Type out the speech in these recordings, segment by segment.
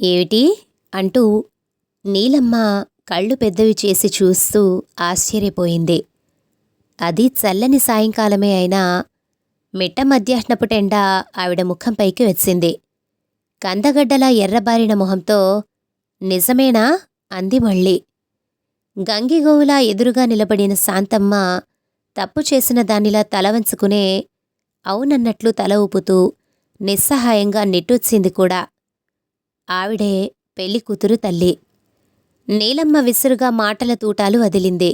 ఏమిటి అంటూ నీలమ్మ కళ్ళు పెద్దవి చేసి చూస్తూ ఆశ్చర్యపోయింది. అది చల్లని సాయంకాలమే అయినా మిట్ట మధ్యాహ్నపుటెండ ఆవిడ ముఖంపైకి వచ్చింది. కందగడ్డలా ఎర్రబారిన మొహంతో నిజమేనా అంది మళ్ళీ. గంగిగోవులా ఎదురుగా నిలబడిన శాంతమ్మ తప్పు చేసిన దానిలా తల వంచుకునే అవునన్నట్లు తల ఊపుతూ నిస్సహాయంగా నిట్టూర్చింది కూడా. ఆవిడే పెళ్లికూతురు తల్లి. నీలమ్మ విసురుగా మాటల తూటాలు వదిలింది.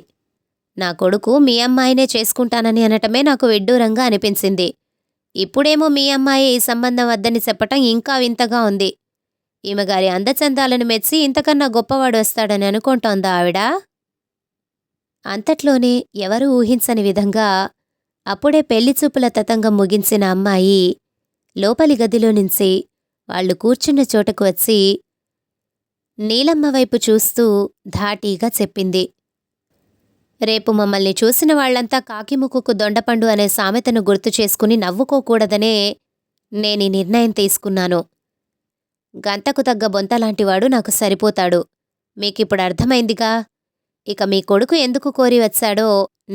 నా కొడుకు మీ అమ్మాయినే చేసుకుంటానని అనటమే నాకు విడ్డూరంగా అనిపించింది. ఇప్పుడేమో మీ అమ్మాయి ఈ సంబంధం వద్దని చెప్పటం ఇంకా వింతగా ఉంది. ఈమెగారి అందచందాలను మెచ్చి ఇంతకన్నా గొప్పవాడు వస్తాడని అనుకుంటోందా ఆవిడ? అంతట్లోనే ఎవరూ ఊహించని విధంగా అప్పుడే పెళ్లిచూపుల తతంగం ముగించిన అమ్మాయి లోపలి గదిలో నుంచి వాళ్లు కూర్చున్న చోటకు వచ్చి నీలమ్మ వైపు చూస్తూ ధాటీగా చెప్పింది. రేపు మమ్మల్ని చూసిన వాళ్లంతా కాకిముక్కుకు దొండపండు అనే సామెతను గుర్తు చేసుకుని నవ్వుకోకూడదనే నేనీ నిర్ణయం తీసుకున్నాను. గంతకు తగ్గ బొంతలాంటివాడు నాకు సరిపోతాడు. మీకిప్పుడు అర్థమైందిగా. ఇక మీ కొడుకు ఎందుకు కోరి వచ్చాడో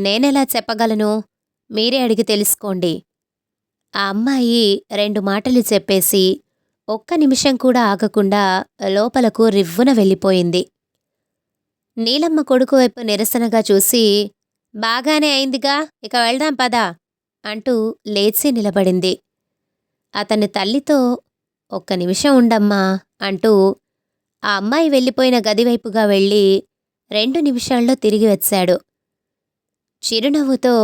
నేనెలా చెప్పగలను? మీరే అడిగి తెలుసుకోండి. ఆ అమ్మాయి 2 మాటలు చెప్పేసి ఒక్క నిమిషం కూడా ఆగకుండా లోపలకు రివ్వున వెళ్ళిపోయింది. నీలమ్మ కొడుకు వైపు నిరసనగా చూసి, బాగానే అయిందిగా, ఇక వెళ్దాం పదా అంటూ లేచి నిలబడింది. అతని తల్లితో ఒక్క నిమిషం ఉండమ్మా అంటూ ఆ అమ్మాయి వెళ్ళిపోయిన గదివైపుగా వెళ్ళి 2 నిమిషాల్లో తిరిగి వచ్చాడు. చిరునవ్వుతో,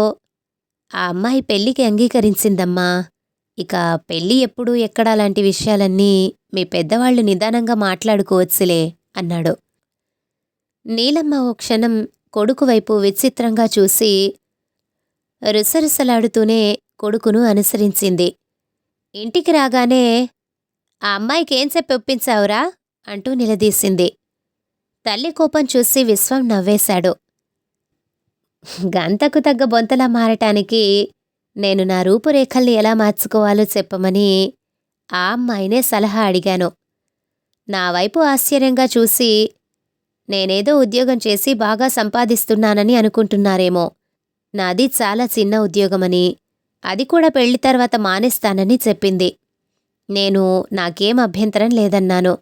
ఆ అమ్మాయి పెళ్లికి అంగీకరించిందమ్మా. ఇక పెళ్ళి ఎప్పుడు ఎక్కడా లాంటి విషయాలన్నీ మీ పెద్దవాళ్లు నిదానంగా మాట్లాడుకోవచ్చులే అన్నాడు. నీలమ్మ ఓ క్షణం కొడుకు వైపు విచిత్రంగా చూసి రుసరుసలాడుతూనే కొడుకును అనుసరించింది. ఇంటికి రాగానే ఆ అమ్మాయికేం చెప్పి ఒప్పించావురా అంటూ నిలదీసింది. తల్లి కోపం చూసి విశ్వం నవ్వేశాడు. గంతకు తగ్గ బొంతలా మారటానికి నేను నా రూపురేఖల్ని ఎలా మార్చుకోవాలో చెప్పమని ఆ అమ్మాయినే సలహా అడిగాను. నా వైపు ఆశ్చర్యంగా చూసి నేనేదో ఉద్యోగం చేసి బాగా సంపాదిస్తున్నానని అనుకుంటున్నారేమో. నాది చాలా చిన్న ఉద్యోగమని, అది కూడా పెళ్లి తర్వాత మానేస్తానని చెప్పింది. నేను నాకేం అభ్యంతరం లేదన్నాను.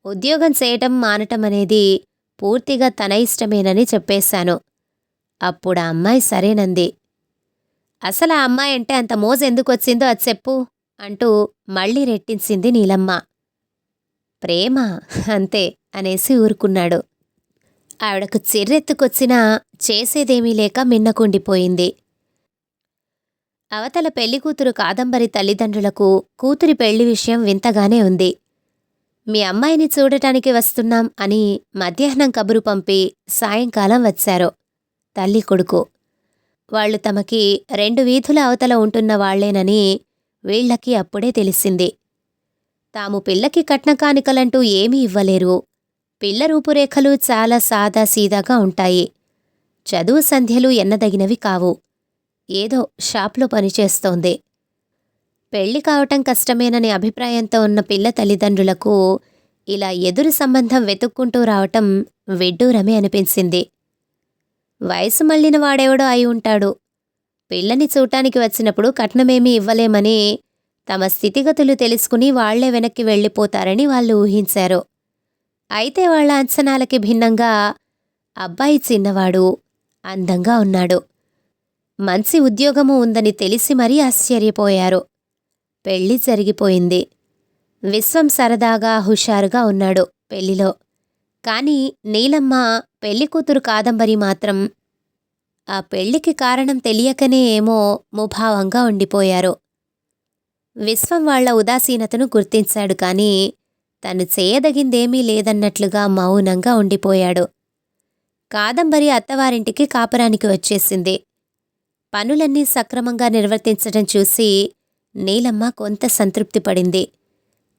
ఉద్యోగం చేయటం మానటం అనేది పూర్తిగా తన ఇష్టమేనని చెప్పేశాను. అప్పుడు ఆ అమ్మాయి సరేనంది. అసలు ఆ అమ్మాయి అంటే అంత మోజెందుకొచ్చిందో అది చెప్పు అంటూ మళ్ళీ రెట్టించింది నీలమ్మ. ప్రేమ అంతే అనేసి ఊరుకున్నాడు. ఆవిడకు చిర్రెత్తుకొచ్చినా చేసేదేమీ లేక మిన్నకుండిపోయింది. అవతల పెళ్లికూతురు కాదంబరి తల్లిదండ్రులకు కూతురి పెళ్లి విషయం వింతగానే ఉంది. మీ అమ్మాయిని చూడటానికి వస్తున్నాం అని మధ్యాహ్నం కబురు పంపి సాయంకాలం వచ్చారు తల్లి కొడుకు. వాళ్లు తమకి 2 వీధుల అవతల ఉంటున్న వాళ్లేనని వీళ్లకి అప్పుడే తెలిసింది. తాము పిల్లకి కట్నకానికలంటూ ఏమీ ఇవ్వలేరు. పిల్ల రూపురేఖలు చాలా సాదాసీదాగా ఉంటాయి. చదువు సంధ్యలు ఎన్నదగినవి కావు. ఏదో షాప్లో పనిచేస్తోంది. పెళ్లి కావటం కష్టమేననే అభిప్రాయంతో ఉన్న పిల్ల తల్లిదండ్రులకు ఇలా ఎదురు సంబంధం వెతుక్కుంటూ రావటం విడ్డూరమే అనిపించింది. వయసు మళ్ళిన వాడెవడో అయి ఉంటాడు. పిల్లని చూటానికి వచ్చినప్పుడు కట్నమేమీ ఇవ్వలేమని, తమ స్థితిగతులు తెలుసుకుని వాళ్లే వెనక్కి వెళ్ళిపోతారని వాళ్ళు ఊహించారు. అయితే వాళ్ల అంచనాలకి భిన్నంగా అబ్బాయి చిన్నవాడు, అందంగా ఉన్నాడు. మంచి ఉద్యోగము ఉందని తెలిసి మరీ ఆశ్చర్యపోయారు. పెళ్లి జరిగిపోయింది. విశ్వం సరదాగా హుషారుగా ఉన్నాడు పెళ్లిలో. కాని నీలమ్మ పెళ్లికూతురు కాదంబరి మాత్రం ఆ పెళ్లికి కారణం తెలియకనే ఏమో ముభావంగా ఉండిపోయారు. విశ్వం వాళ్ల ఉదాసీనతను గుర్తించాడు కాని తను చేయదగిందేమీ లేదన్నట్లుగా మౌనంగా ఉండిపోయాడు. కాదంబరి అత్తవారింటికి కాపురానికి వచ్చేసింది. పనులన్నీ సక్రమంగా నిర్వర్తించటం చూసి నీలమ్మ కొంత సంతృప్తి పడింది.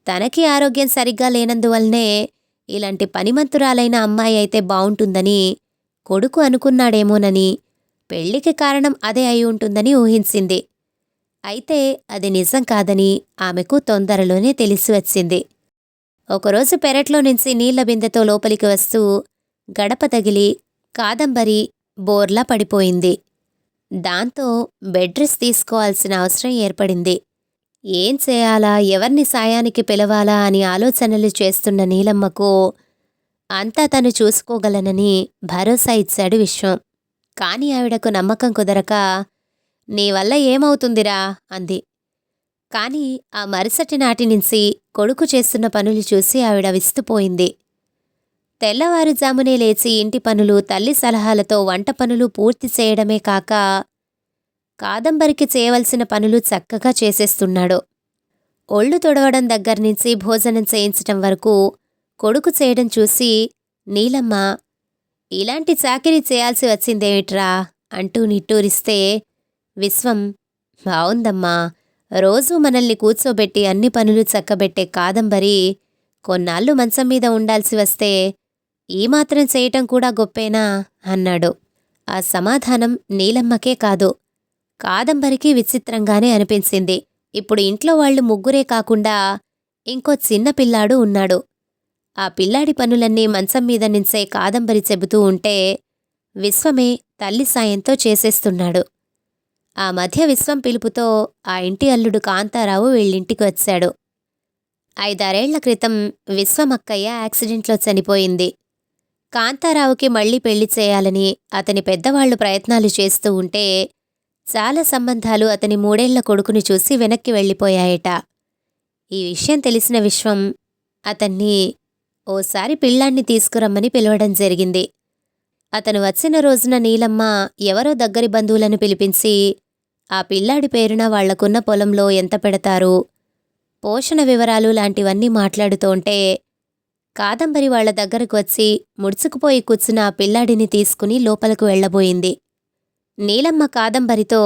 తనకి ఆరోగ్యం సరిగ్గా లేనందువల్లనే ఇలాంటి పనిమంతురాలైన అమ్మాయి అయితే బావుంటుందని కొడుకు అనుకున్నాడేమోనని, పెళ్లికి కారణం అదే అయి ఉంటుందని ఊహించింది. అయితే అది నిజం కాదని ఆమెకు తొందరలోనే తెలిసి వచ్చింది. ఒకరోజు పెరట్లో నుంచి నీళ్ల బిందెతో లోపలికి వస్తూ గడప తగిలి కాదంబరి బోర్లా పడిపోయింది. దాంతో బెడ్ రెస్ట్ తీసుకోవాల్సిన అవసరం ఏర్పడింది. ఏం చేయాలా, ఎవర్ని సాయానికి పిలవాలా అని ఆలోచనలు చేస్తున్న నీలమ్మకు అంతా తను చూసుకోగలనని భరోసా ఇచ్చాడు విశ్వం. కాని ఆవిడకు నమ్మకం కుదరక, నీ వల్ల ఏమవుతుందిరా అంది. కాని ఆ మరుసటి నాటి నుంచి కొడుకు చేస్తున్న పనులు చూసి ఆవిడ విస్తుపోయింది. తెల్లవారుజామునే లేచి ఇంటి పనులు, తల్లి సలహాలతో వంట పనులు పూర్తి చేయడమే కాక కాదంబరికి చేయవలసిన పనులు చక్కగా చేసేస్తున్నాడు. ఒళ్ళు తొడవడం దగ్గర్నుంచి భోజనం చేయించటం వరకు కొడుకు చేయడం చూసి నీలమ్మ, ఇలాంటి చాకిరీ చేయాల్సి వచ్చిందేమిట్రా అంటూ నిట్టూరిస్తే విశ్వం, బావుందమ్మా, రోజూ మనల్ని కూర్చోబెట్టి అన్ని పనులు చక్కబెట్టే కాదంబరి కొన్నాళ్ళు మంచం మీద ఉండాల్సి వస్తే ఈ మాత్రం చేయటం కూడా గొప్పేనా అన్నాడు. ఆ సమాధానం నీలమ్మకే కాదు, కాదంబరికి విచిత్రంగానే అనిపించింది. ఇప్పుడు ఇంట్లో వాళ్ళు ముగ్గురే కాకుండా ఇంకో చిన్న పిల్లాడు ఉన్నాడు. ఆ పిల్లాడి పనులన్నీ మంచం మీద నుంచే కాదంబరి చెబుతూ ఉంటే విశ్వమే తల్లి సాయంతో చేసేస్తున్నాడు. ఆ మధ్య విశ్వం పిలుపుతో ఆ ఇంటి అల్లుడు కాంతారావు వీళ్ళింటికి వచ్చాడు. 5-6 ఏళ్ల క్రితం విశ్వమక్కయ్య యాక్సిడెంట్లో చనిపోయింది. కాంతారావుకి మళ్లీ పెళ్లి చేయాలని అతని పెద్దవాళ్లు ప్రయత్నాలు చేస్తూ ఉంటే చాలా సంబంధాలు అతని 3 ఏళ్ల కొడుకుని చూసి వెనక్కి వెళ్ళిపోయాయట. ఈ విషయం తెలిసిన విశ్వం అతన్ని ఓసారి పిల్లాన్ని తీసుకురమ్మని పిలవడం జరిగింది. అతను వచ్చిన రోజున నీలమ్మ ఎవరో దగ్గరి బంధువులను పిలిపించి ఆ పిల్లాడి పేరున వాళ్లకున్న పొలంలో ఎంత పెడతారు, పోషణ వివరాలు లాంటివన్నీ మాట్లాడుతోంటే కాదంబరి వాళ్ల దగ్గరకు వచ్చి ముడుచుకుపోయి కూర్చున్న ఆ పిల్లాడిని తీసుకుని లోపలకు వెళ్లబోయింది. నీలమ్మ కాదంబరితో,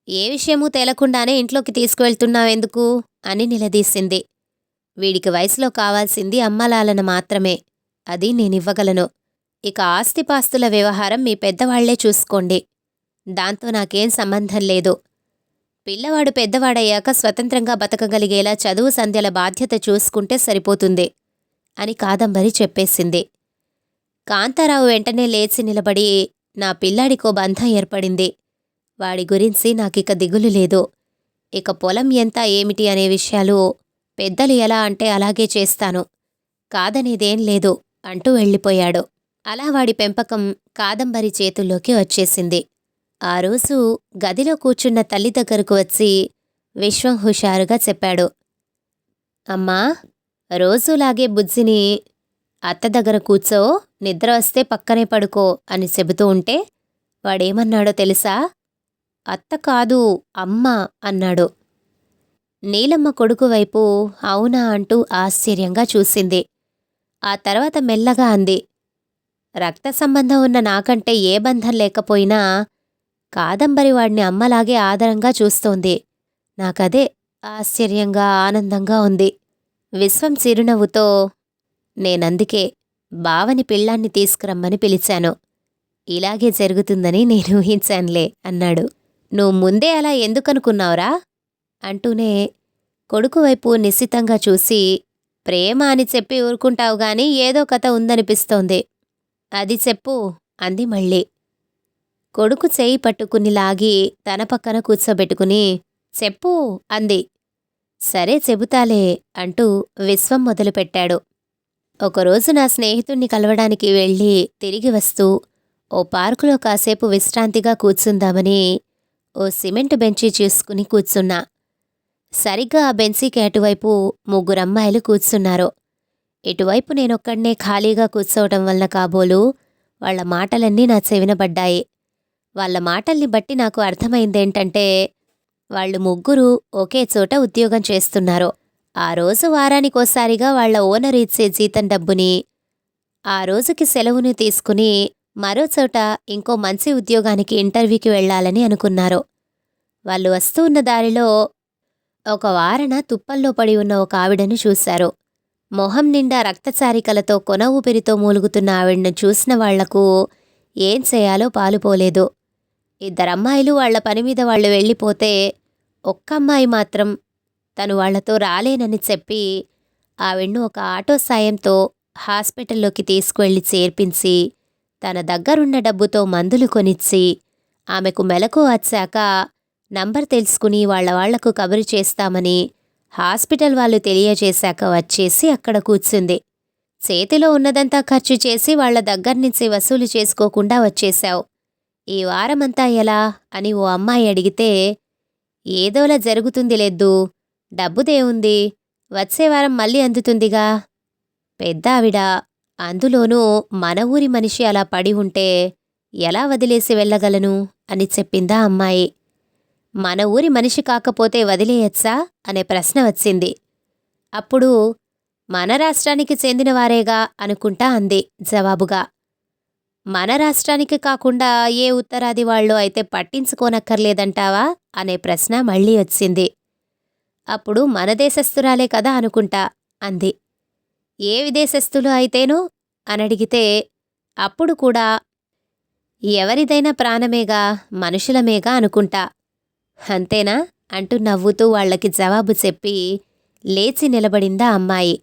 ఏ విషయమూ తేలకుండానే ఇంట్లోకి తీసుకువెళ్తున్నావెందుకు అని నిలదీసింది. వీడికి వయసులో కావాల్సింది అమ్మలాలన మాత్రమే, అది నేనివ్వగలను. ఇక ఆస్తిపాస్తుల వ్యవహారం మీ పెద్దవాళ్లే చూసుకోండి, దాంతో నాకేం సంబంధం లేదు. పిల్లవాడు పెద్దవాడయ్యాక స్వతంత్రంగా బతకగలిగేలా చదువు సంధ్యల బాధ్యత చూసుకుంటే సరిపోతుంది అని కాదంబరి చెప్పేసింది. కాంతారావు వెంటనే లేచి నిలబడి, నా పిల్లాడికో బంధం ఏర్పడింది, వాడి గురించి నాకిక దిగులు లేదు. ఇక పొలం ఎంత ఏమిటి అనే విషయాలు పెద్దలు ఎలా అంటే అలాగే చేస్తాను, కాదనేదేం లేదు అంటూ వెళ్ళిపోయాడు. అలా వాడి పెంపకం కాదంబరి చేతుల్లోకి వచ్చేసింది. ఆ రోజు గదిలో కూర్చున్న తల్లి దగ్గరకు వచ్చి విశ్వం హుషారుగా చెప్పాడు, అమ్మా, రోజులాగే బుజ్జిని అత్త దగ్గర కూర్చో, నిద్ర వస్తే పక్కనే పడుకో అని చెబుతూ ఉంటే వాడేమన్నాడో తెలుసా? అత్త కాదు, అమ్మ అన్నాడు. నీలమ్మ కొడుకు వైపు అవునా అంటూ ఆశ్చర్యంగా చూసింది. ఆ తర్వాత మెల్లగా అంది, రక్త సంబంధం ఉన్న నాకంటే ఏ బంధం లేకపోయినా కాదంబరి వాడిని అమ్మలాగే ఆదరంగా చూస్తోంది. నాకదే ఆశ్చర్యంగా ఆనందంగా ఉంది. విశ్వం చిరునవ్వుతో, నేనందుకే బావని పిల్లాన్ని తీసుకురమ్మని పిలిచాను, ఇలాగే జరుగుతుందని నేను ఊహించానులే అన్నాడు. నువ్వు ముందే అలా ఎందుకనుకున్నావురా అంటూనే కొడుకు వైపు నిశ్చితంగా చూసి, ప్రేమ అని చెప్పి ఊరుకుంటావు గాని ఏదో కథ ఉందనిపిస్తోంది, అది చెప్పు అంది మళ్ళీ. కొడుకు చేయి పట్టుకుని లాగి తన పక్కన కూర్చోబెట్టుకుని, చెప్పు అంది. సరే చెబుతాలే అంటూ విశ్వం మొదలుపెట్టాడు. ఒకరోజు నా స్నేహితుణ్ణి కలవడానికి వెళ్ళి తిరిగి వస్తూ ఓ పార్కులో కాసేపు విశ్రాంతిగా కూర్చుందామని ఓ సిమెంట్ బెంచీ చూసుకుని కూర్చున్నా. సరిగ్గా ఆ బెంచీకి అటువైపు 3 అమ్మాయిలు కూర్చున్నారు. ఇటువైపు నేనొక్కడ్నే ఖాళీగా కూర్చోవటం వలన కాబోలు వాళ్ల మాటలన్నీ నా చెవిన పడ్డాయి. వాళ్ల మాటల్ని బట్టి నాకు అర్థమైందేంటంటే, వాళ్ళు 3 ఒకే చోట ఉద్యోగం చేస్తున్నారు. ఆ రోజు వారానికోసారిగా వాళ్ల ఓనర్ ఇచ్చే జీతం డబ్బుని ఆ రోజుకి సెలవుని తీసుకుని మరో చోట ఇంకో మంచి ఉద్యోగానికి ఇంటర్వ్యూకి వెళ్లాలని అనుకున్నారు. వాళ్ళు వస్తూ ఉన్న దారిలో ఒక వారన తుప్పల్లో పడి ఉన్న ఒక ఆవిడను చూశారు. మొహం నిండా రక్తచారికలతో కొన ఊపిరితో మూలుగుతున్న ఆవిడను చూసిన వాళ్లకు ఏం చేయాలో పాలుపోలేదు. 2 అమ్మాయిలు వాళ్ల పనిమీద వాళ్ళు వెళ్ళిపోతే ఒక్క అమ్మాయి మాత్రం తను వాళ్లతో రాలేనని చెప్పి ఆవిడ్ను ఒక ఆటో సాయంతో హాస్పిటల్లోకి తీసుకువెళ్ళి చేర్పించి తన దగ్గరున్న డబ్బుతో మందులు కొనిచ్చి ఆమెకు మెలకు వచ్చాక నంబర్ తెలుసుకుని వాళ్లకు కబురు చేస్తామని హాస్పిటల్ వాళ్ళు తెలియజేశాక వచ్చేసి అక్కడ కూర్చుంది. చేతిలో ఉన్నదంతా ఖర్చు చేసి వాళ్ల దగ్గర్నుంచి వసూలు చేసుకోకుండా వచ్చేశావు. ఈ వారమంతా ఎలా అని ఓ అమ్మాయి అడిగితే, ఏదోలా జరుగుతుంది లెద్దు, డబ్బుదేవుంది, వచ్చే వారం మళ్ళీ అందుతుందిగా. పెద్దావిడ, అందులోనూ మన ఊరి మనిషి అలా పడి ఉంటే ఎలా వదిలేసి వెళ్ళగలను అని చెప్పిందా అమ్మాయి. మన ఊరి మనిషి కాకపోతే వదిలేయచ్చా అనే ప్రశ్న వచ్చింది. అప్పుడు మన రాష్ట్రానికి చెందినవారేగా అనుకుంటా అంది జవాబుగా. మన రాష్ట్రానికి కాకుండా ఏ ఉత్తరాది వాళ్ళు అయితే పట్టించుకోనక్కర్లేదంటావా అనే ప్రశ్న మళ్ళీ వచ్చింది. అప్పుడు మన దేశస్థురాలే కదా అనుకుంటా అంది. ఏ విదేశస్థులు అయితేనో అనడిగితే అప్పుడు కూడా ఎవరిదైనా ప్రాణమేగా, మనుషులమేగా అనుకుంటా. అంతేనా అంటూ నవ్వుతూ వాళ్లకి జవాబు చెప్పి లేచి నిలబడిందా అమ్మాయి.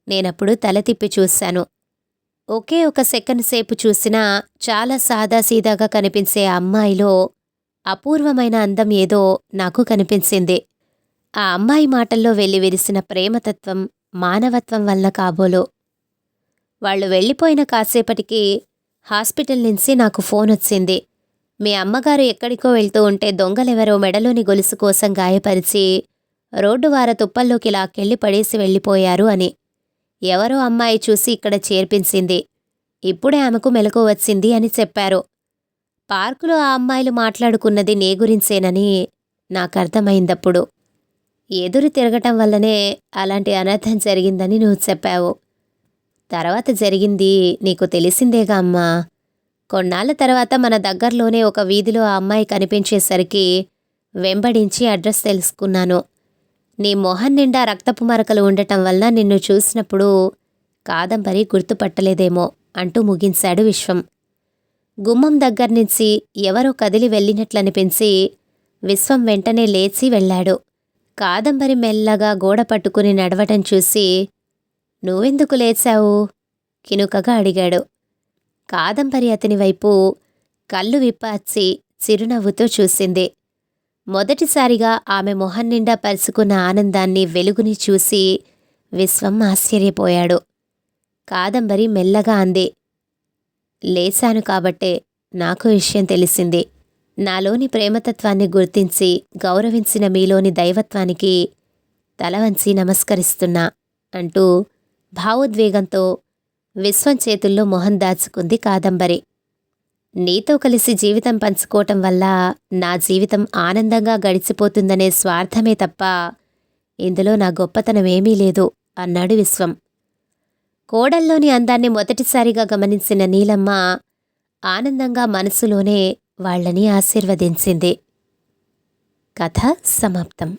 నేనప్పుడు తల తిప్పి చూశాను. ఒకే ఒక సెకండ్ సేపు చూసినా చాలా సాదాసీదాగా కనిపించే ఆ అమ్మాయిలో అపూర్వమైన అందం ఏదో నాకు కనిపించింది. ఆ అమ్మాయి మాటల్లో వెల్లివిరిసిన ప్రేమతత్వం, మానవత్వం వల్ల కాబోలు. వాళ్ళు వెళ్ళిపోయిన కాసేపటికి హాస్పిటల్ నుంచి నాకు ఫోనొచ్చింది. మీ అమ్మగారు ఎక్కడికో వెళ్తూ ఉంటే దొంగలెవరో మెడలోని గొలుసు కోసం గాయపరిచి రోడ్డు వార తుప్పల్లోకి లాక్కెళ్ళి పడేసి వెళ్ళిపోయారు అని. ఎవరో అమ్మాయి చూసి ఇక్కడ చేర్పించింది. ఇప్పుడే ఆమెకు మెలకు వచ్చింది అని చెప్పారు. పార్కులో ఆ అమ్మాయిలు మాట్లాడుకున్నది నీ గురించేనని నాకర్థమైందప్పుడు. ఎదురు తిరగటం వల్లనే అలాంటి అనర్థం జరిగిందని నువ్వు చెప్పావు. తర్వాత జరిగింది నీకు తెలిసిందేగా అమ్మా. కొన్నాళ్ల తర్వాత మన దగ్గర్లోనే ఒక వీధిలో ఆ అమ్మాయి కనిపించేసరికి వెంబడించి అడ్రస్ తెలుసుకున్నాను. నీ మొహం నిండా రక్తపు మరకలు ఉండటం వల్ల నిన్ను చూసినప్పుడు కాదంబరి గుర్తుపట్టలేదేమో అంటూ ముగింశాడు విశ్వం. గుమ్మం దగ్గర్నుంచి ఎవరో కదిలి వెళ్ళినట్లనిపించి విశ్వం వెంటనే లేచి వెళ్ళాడు. కాదంబరి మెల్లగా గోడ పట్టుకుని నడవటం చూసి, నువ్వెందుకు లేచావు కినుకగా అడిగాడు. కాదంబరి అతని వైపు కళ్ళు విప్పాచి చిరునవ్వుతో చూసింది. మొదటిసారిగా ఆమె మొహం నిండా పరుచుకున్న ఆనందాన్ని, వెలుగుని చూసి విశ్వం ఆశ్చర్యపోయాడు. కాదంబరి మెల్లగా అంది, లేచాను కాబట్టే నాకు విషయం తెలిసింది. నాలోని ప్రేమతత్వాన్ని గుర్తించి గౌరవించిన మీలోని దైవత్వానికి తలవంచి నమస్కరిస్తున్నా అంటూ భావోద్వేగంతో విశ్వం చేతుల్లో మొహం దాచుకుంది కాదంబరి. నీతో కలిసి జీవితం పంచుకోవటం వల్ల నా జీవితం ఆనందంగా గడిచిపోతుందనే స్వార్థమే తప్ప ఇందులో నా గొప్పతనమేమీ లేదు అన్నాడు విశ్వం. కోడల్లోని అందాన్ని మొదటిసారిగా గమనించిన నీలమ్మ ఆనందంగా మనసులోనే వాళ్లని ఆశీర్వదించింది. కథ సమాప్తం.